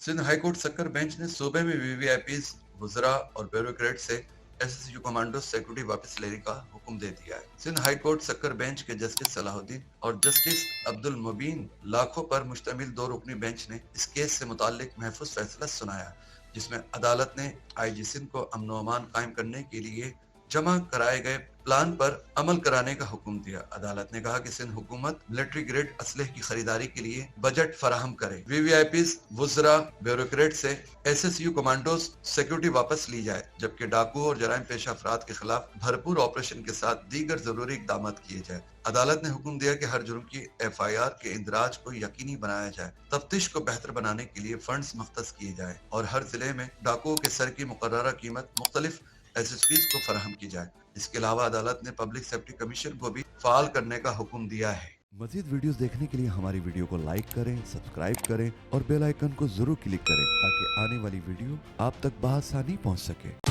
Sindh high court सक्कर bench ने सूबे में वीवीआईपीज, वुजरा और ब्यूरोक्रेट से एसएसयू कमांडो सिक्योरिटी वापस लेने का हुक्म दे दिया है। सिंध हाई कोर्ट सक्कर बेंच के जस्टिस सलाहुद्दीन और जस्टिस अब्दुल मुबीन लाखों पर मुश्तमिल 2 रुकनी बेंच ने इस केस से मुताल्लिक महफूज फैसला सुनाया, जिसमें अदालत ने आईजी सिंध को अमन व अमान कायम करने के लिए जमा कराए गए प्लान पर अमल कराने का हुक्म दिया। अदालत ने कहा कि सिंध हुकूमत मिलिट्री ग्रेड असलहे की खरीदारी के लिए बजट फराहम करे, वीवीआईपीज, वुजरा, ब्यूरोक्रेट से एसएसयू कमांडोज सिक्योरिटी वापस ली जाए, जबकि डाकू और जराइम पेशा अफराद के खिलाफ भरपूर ऑपरेशन के साथ दीगर जरूरी इकदाम किए जाए। अदालत ने हुक्म दिया कि हर जुर्म की एफआईआर के इंदराज को यकीनी बनाया जाए, तफ्तीश को बेहतर बनाने के लिए फंड्स मुख्तस किए जाए और हर जिले में डाकुओं के सर की मुकर्ररा कीमत मुख्तलिफ एसएसपीज को फराहम की जाए। इसके अलावा अदालत ने पब्लिक सेफ्टी कमीशन को भी फाल करने का हुक्म दिया है। मजीद वीडियोस देखने के लिए हमारी वीडियो को लाइक करें, सब्सक्राइब करें और बेल आइकन को जरूर क्लिक करें ताकि आने वाली वीडियो आप तक बआसानी पहुंच सके।